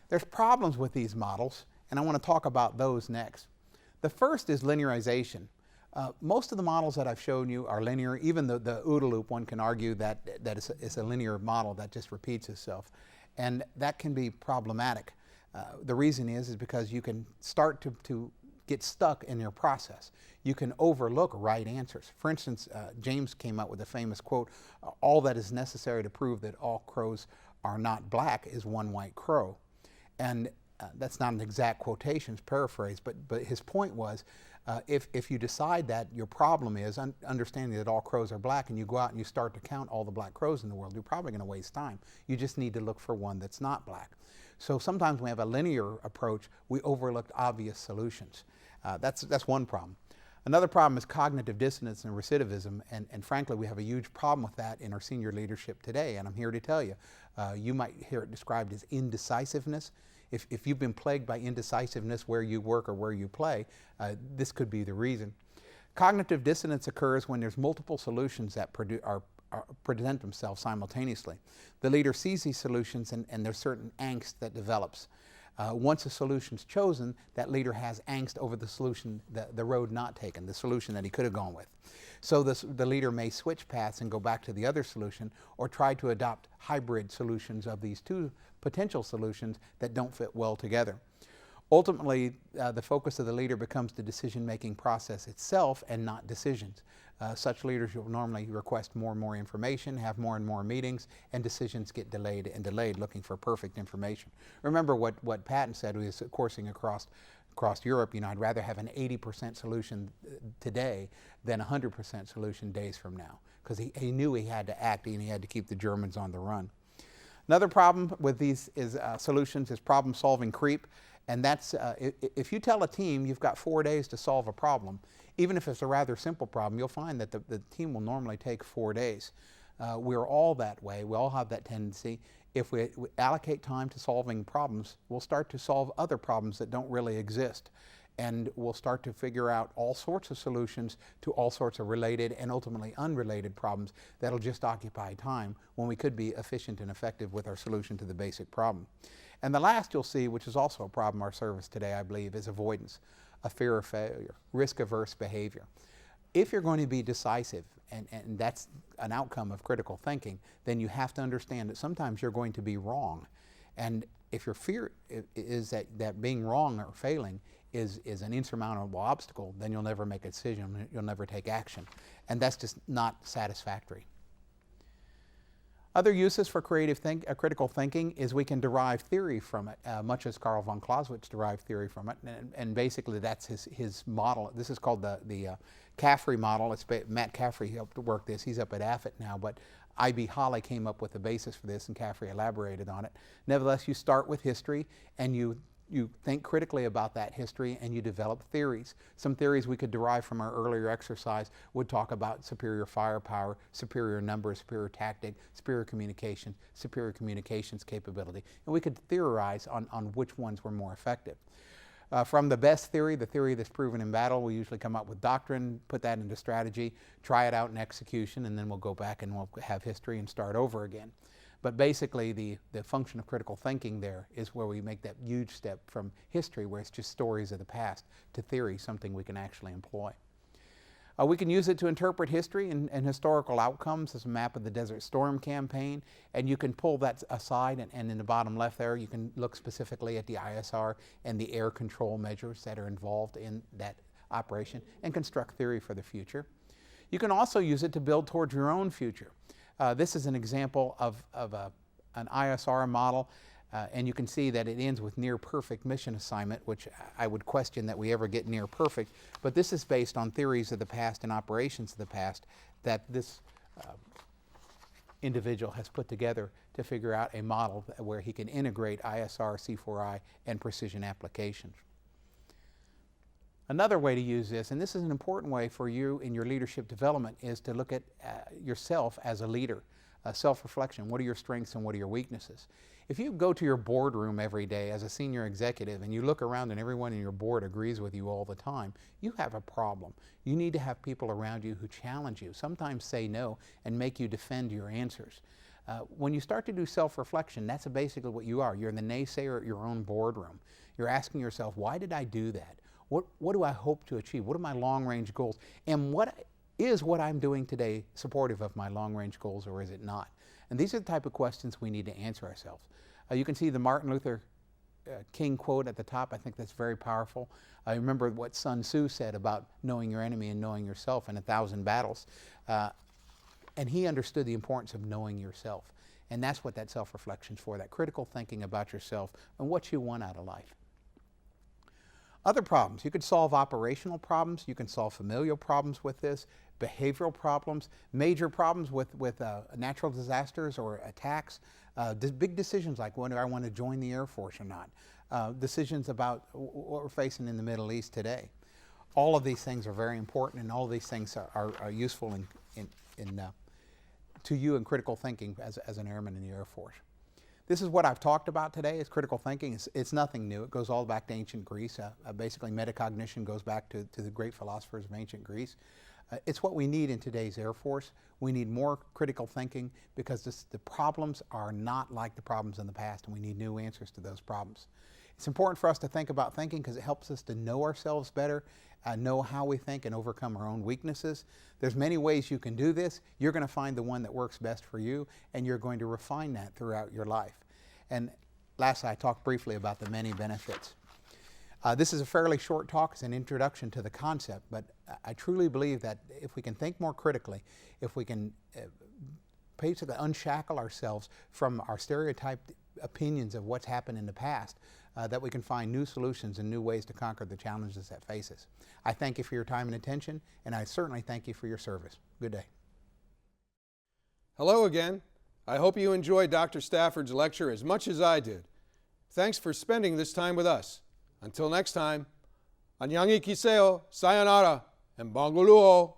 There's problems with these models, and I want to talk about those next. The first is linearization. Most of the models that I've shown you are linear. Even the OODA loop, one can argue that it's a linear model that just repeats itself. And that can be problematic. The reason is because you can start to get stuck in your process. You can overlook right answers. For instance, James came up with a famous quote, all that is necessary to prove that all crows are not black is one white crow. And that's not an exact quotation, it's paraphrased, but his point was, if you decide that your problem is understanding that all crows are black, and you go out and you start to count all the black crows in the world, you're probably going to waste time. You just need to look for one that's not black. So sometimes when we have a linear approach, we overlook obvious solutions. That's one problem. Another problem is cognitive dissonance and recidivism, and frankly we have a huge problem with that in our senior leadership today, and I'm here to tell you, you might hear it described as indecisiveness. If you've been plagued by indecisiveness where you work or where you play, this could be the reason. Cognitive dissonance occurs when there's multiple solutions that present themselves simultaneously. The leader sees these solutions and there's certain angst that develops. Once a solution's chosen, that leader has angst over the solution, the road not taken, the solution that he could have gone with. So the leader may switch paths and go back to the other solution, or try to adopt hybrid solutions of these two potential solutions that don't fit well together. Ultimately, the focus of the leader becomes the decision-making process itself and not decisions. Such leaders will normally request more and more information, have more and more meetings, and decisions get delayed and delayed, looking for perfect information. Remember what Patton said, who is coursing across Europe, I'd rather have an 80% solution today than a 100% solution days from now, because he knew he had to act and he had to keep the Germans on the run. Another problem with these solutions is problem-solving creep, and that's if you tell a team you've got 4 days to solve a problem, even if it's a rather simple problem, you'll find that the team will normally take 4 days. We're all that way. We all have that tendency. If we allocate time to solving problems, we'll start to solve other problems that don't really exist. And we'll start to figure out all sorts of solutions to all sorts of related and ultimately unrelated problems that'll just occupy time when we could be efficient and effective with our solution to the basic problem. And the last you'll see, which is also a problem in our service today, I believe, is avoidance, a fear of failure, risk-averse behavior. If you're going to be decisive, and that's an outcome of critical thinking, then you have to understand that sometimes you're going to be wrong. And if your fear is that being wrong or failing is an insurmountable obstacle, then you'll never make a decision, you'll never take action. And that's just not satisfactory. Other uses for critical thinking is we can derive theory from it, much as Karl von Clausewitz derived theory from it, and basically that's his model. This is called the Caffery Model. Matt Caffery helped work this. He's up at AFIT now, but I.B. Holly came up with the basis for this, and Caffery elaborated on it. Nevertheless, you start with history, and you think critically about that history, and you develop theories. Some theories we could derive from our earlier exercise would talk about superior firepower, superior numbers, superior tactic, superior communications capability. And we could theorize on which ones were more effective. From the best theory, the theory that's proven in battle, we usually come up with doctrine, put that into strategy, try it out in execution, and then we'll go back and we'll have history and start over again. But basically, the function of critical thinking there is where we make that huge step from history, where it's just stories of the past, to theory, something we can actually employ. We can use it to interpret history and historical outcomes as a map of the Desert Storm campaign, and you can pull that aside, and in the bottom left there, you can look specifically at the ISR and the air control measures that are involved in that operation and construct theory for the future. You can also use it to build towards your own future. This is an example of an ISR model, and you can see that it ends with near perfect mission assignment, which I would question that we ever get near perfect, but this is based on theories of the past and operations of the past that this individual has put together to figure out a model where he can integrate ISR, C4I, and precision applications. Another way to use this, and this is an important way for you in your leadership development, is to look at yourself as a leader. Self-reflection. What are your strengths and what are your weaknesses? If you go to your boardroom every day as a senior executive and you look around and everyone in your board agrees with you all the time, you have a problem. You need to have people around you who challenge you, sometimes say no, and make you defend your answers. When you start to do self-reflection, that's basically what you are. You're the naysayer at your own boardroom. You're asking yourself, why did I do that? What do I hope to achieve? What are my long-range goals? And what I'm doing today supportive of my long-range goals, or is it not? And these are the type of questions we need to answer ourselves. You can see the Martin Luther King quote at the top. I think that's very powerful. I remember what Sun Tzu said about knowing your enemy and knowing yourself in 1,000 battles. And he understood the importance of knowing yourself. And that's what that self-reflection's for, that critical thinking about yourself and what you want out of life. Other problems. You could solve operational problems. You can solve familial problems with this, behavioral problems, major problems with natural disasters or attacks, big decisions like whether I want to join the Air Force or not, decisions about what we're facing in the Middle East today. All of these things are very important, and all of these things are useful to you in critical thinking as an airman in the Air Force. This is what I've talked about today, is critical thinking. It's nothing new. It goes all back to ancient Greece. Basically, metacognition goes back to the great philosophers of ancient Greece. It's what we need in today's Air Force. We need more critical thinking because the problems are not like the problems in the past, and we need new answers to those problems. It's important for us to think about thinking because it helps us to know ourselves better, know how we think, and overcome our own weaknesses. There's many ways you can do this. You're going to find the one that works best for you, and you're going to refine that throughout your life. And lastly, I talked briefly about the many benefits. This is a fairly short talk. It's an introduction to the concept, but I truly believe that if we can think more critically, if we can basically unshackle ourselves from our stereotyped opinions of what's happened in the past, that we can find new solutions and new ways to conquer the challenges that face us. I thank you for your time and attention, and I certainly thank you for your service. Good day. Hello again. I hope you enjoyed Dr. Stafford's lecture as much as I did. Thanks for spending this time with us. Until next time, annyeonghi kiseo, sayonara, and bongoluo.